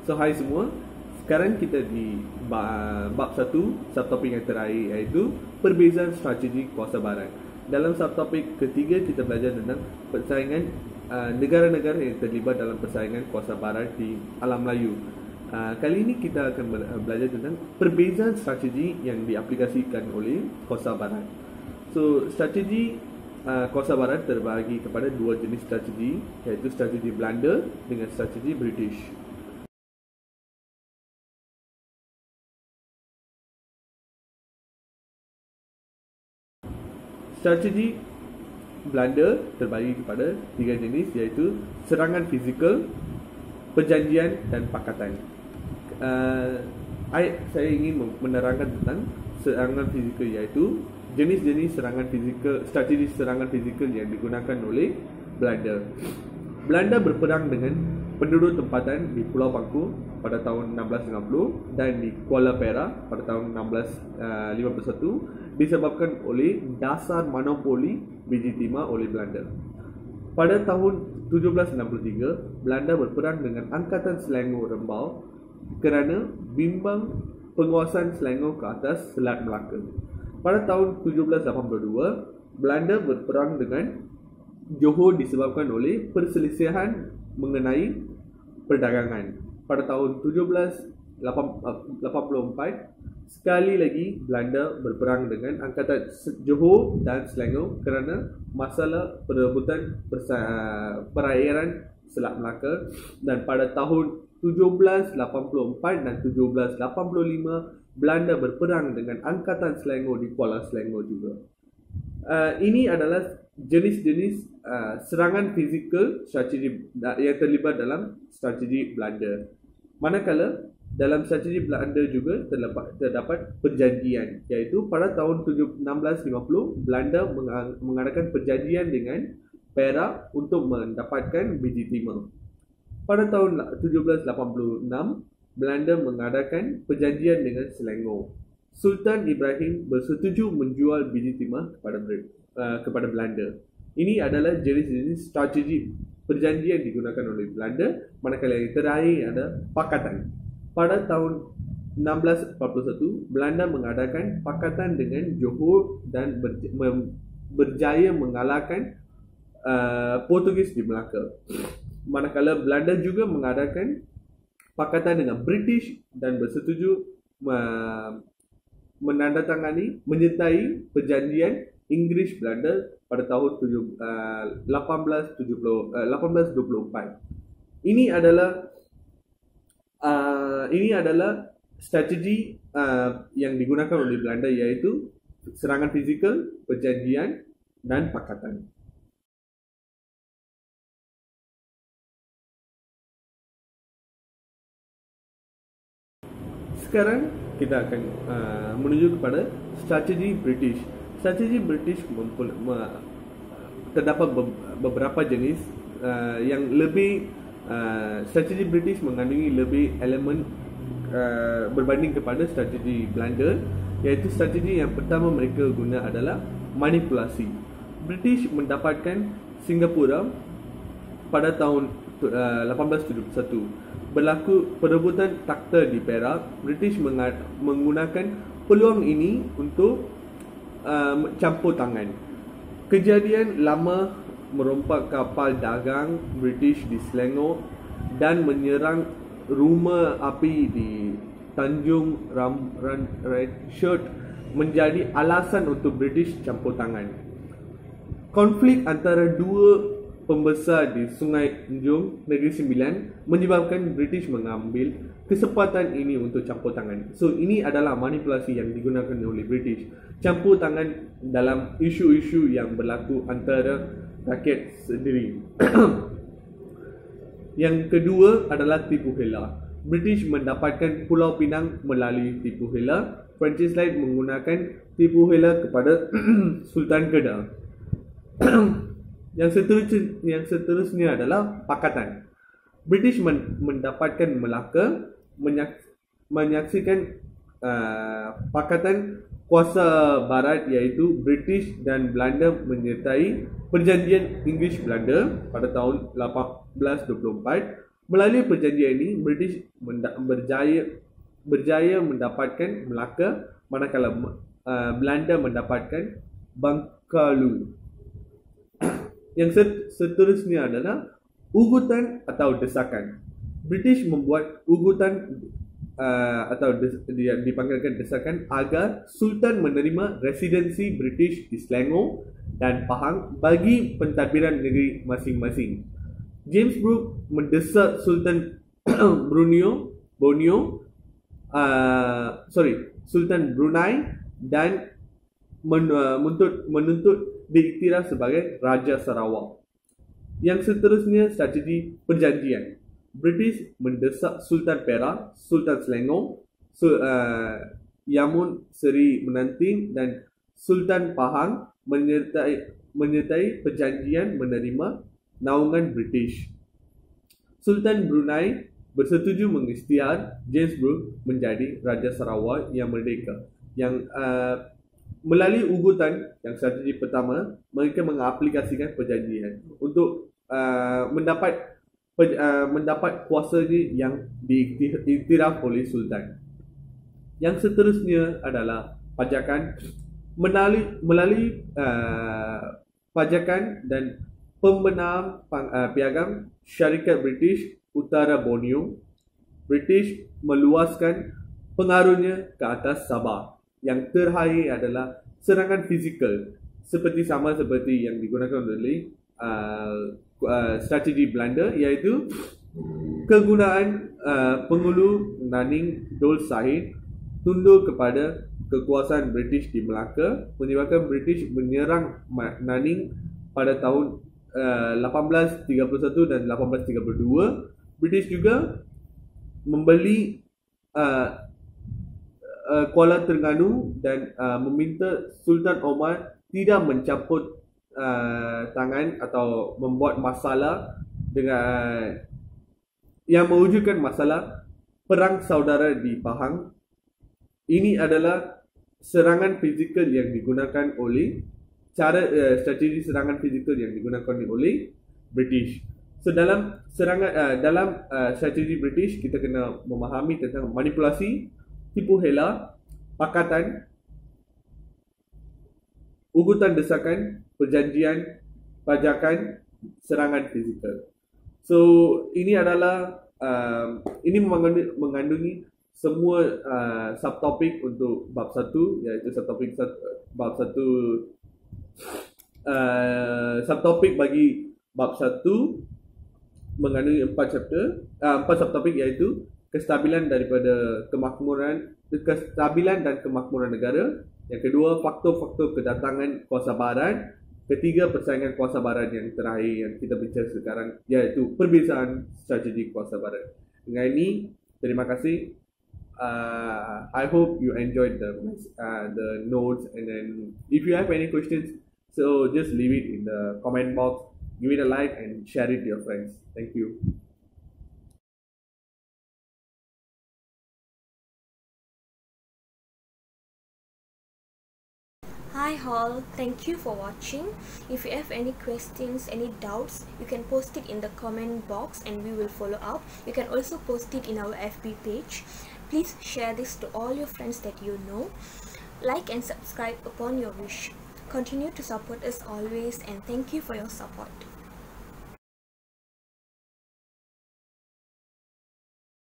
So hai semua, sekarang kita di bab 1, subtopik yang terakhir, iaitu perbezaan strategi kuasa barat. Dalam subtopik ketiga kita belajar tentang persaingan negara-negara yang terlibat dalam persaingan kuasa barat di alam Melayu. Kali ini kita akan belajar tentang perbezaan strategi yang diaplikasikan oleh kuasa barat. So strategi kuasa barat terbahagi kepada dua jenis strategi, iaitu strategi Belanda dengan strategi British. Strategi Belanda terbagi kepada tiga jenis, iaitu serangan fizikal, perjanjian dan pakatan. Saya ingin menerangkan tentang serangan fizikal, iaitu jenis-jenis serangan fizikal, strategi serangan fizikal yang digunakan oleh Belanda. Belanda berperang dengan penduduk tempatan di Pulau Bangku pada tahun 1650 dan di Kuala Perak pada tahun 1651 disebabkan oleh dasar monopoli biji timah oleh Belanda. Pada tahun 1763, Belanda berperang dengan Angkatan Selangor Rembau kerana bimbang penguasaan Selangor ke atas Selat Melaka. Pada tahun 1782, Belanda berperang dengan Johor disebabkan oleh perselisihan mengenai perdagangan. Pada tahun 1784, sekali lagi Belanda berperang dengan Angkatan Johor dan Selangor kerana masalah perebutan perairan Selat Melaka. Dan pada tahun 1784 dan 1785, Belanda berperang dengan Angkatan Selangor di Kuala Selangor juga. Ini adalah jenis-jenis serangan fizikal strategi yang terlibat dalam strategi Belanda. Manakala dalam strategi Belanda juga terdapat perjanjian, iaitu pada tahun 1650 Belanda mengadakan perjanjian dengan Perak untuk mendapatkan biji timah. Pada tahun 1786 Belanda mengadakan perjanjian dengan Selangor. Sultan Ibrahim bersetuju menjual biji timah kepada Belanda. Ini adalah jenis-jenis strategi perjanjian digunakan oleh Belanda. Manakala yang terakhir ada pakatan. Pada tahun 1641, Belanda mengadakan pakatan dengan Johor dan berjaya mengalahkan Portugis di Melaka. Manakala Belanda juga mengadakan pakatan dengan British dan bersetuju menyertai perjanjian Inggeris Belanda pada tahun 1824. Ini adalah strategi yang digunakan oleh Belanda, iaitu serangan fizikal, perjanjian dan pakatan. Sekarang kita akan menuju kepada strategi British. Strategi British terdapat beberapa jenis yang lebih strategi British mengandungi lebih elemen berbanding kepada strategi Belanda, iaitu strategi yang pertama mereka guna adalah manipulasi. British mendapatkan Singapura pada tahun 1871. Berlaku perebutan takhta di Perak. British menggunakan peluang ini untuk campur tangan. Kejadian lama merompak kapal dagang British di Selangor dan menyerang rumah api di Tanjung Ratchet menjadi alasan untuk British campur tangan. Konflik antara dua pembesar di Sungai Njung, Negeri Sembilan, menyebabkan British mengambil kesempatan ini untuk campur tangan. So ini adalah manipulasi yang digunakan oleh British, campur tangan dalam isu-isu yang berlaku antara rakyat sendiri. Yang kedua adalah tipu hela. British mendapatkan Pulau Pinang melalui tipu hela. Francis Light menggunakan tipu hela kepada Sultan Kedah. Yang seterusnya adalah pakatan. British mendapatkan Melaka, menyaksikan pakatan kuasa barat, iaitu British dan Belanda menyertai perjanjian Inggeris Belanda pada tahun 1824. Melalui perjanjian ini, British berjaya mendapatkan Melaka, manakala Belanda mendapatkan Bengkulu. Yang seterusnya adalah ugutan atau desakan. British membuat ugutan atau dia dipanggilkan desakan agar Sultan menerima residensi British di Selangor dan Pahang bagi pentadbiran negeri masing-masing. James Brooke mendesak Sultan Sultan Brunei dan menuntut diiktiraf sebagai Raja Sarawak. Yang seterusnya, strategi perjanjian. British mendesak Sultan Perak, Sultan Selangor, Yamun Seri Menanting dan Sultan Pahang menyertai perjanjian menerima naungan British. Sultan Brunei bersetuju mengisytihar James Brooke menjadi Raja Sarawak yang merdeka. Yang melalui ugutan yang strategi pertama, mereka mengaplikasikan perjanjian untuk mendapat kuasa yang diiktiraf oleh Sultan. Yang seterusnya adalah pajakan. Melalui pajakan dan pembenam piagam syarikat British Utara Borneo, British meluaskan pengaruhnya ke atas Sabah. Yang terakhir adalah serangan fizikal, seperti yang digunakan oleh strategi Belanda, iaitu kegunaan penghulu Naning Dol Sahid tunduk kepada kekuasaan British di Melaka, menyebabkan British menyerang Naning pada tahun 1831 dan 1832. British juga membeli Kuala Terengganu dan meminta Sultan Omar tidak mencampur tangan atau membuat masalah dengan yang mewujudkan masalah perang saudara di Pahang. Ini adalah serangan fizikal yang digunakan oleh strategi serangan fizikal yang digunakan oleh British. So dalam strategi British, kita kena memahami tentang manipulasi, tipu hela, pakatan, ugutan desakan, perjanjian, pajakan, serangan fizikal. So ini adalah ini mengandungi semua subtopik untuk bab 1, iaitu subtopik bagi bab 1 mengandungi 4 subtopik, iaitu kestabilan dan kemakmuran negara. Yang kedua, faktor-faktor kedatangan kuasa barat. Ketiga, persaingan kuasa barat. Yang terakhir yang kita bincang sekarang, iaitu perbezaan strategi kuasa barat. Dengan ini, terima kasih. I hope you enjoyed the notes, and then if you have any questions, so just leave it in the comment box, give it a like and share it to your friends. Thank you. Hi all, thank you for watching. If you have any questions, any doubts, you can post it in the comment box and we will follow up. You can also post it in our FB page. Please share this to all your friends that you know. Like and subscribe upon your wish. Continue to support us always, and thank you for your support.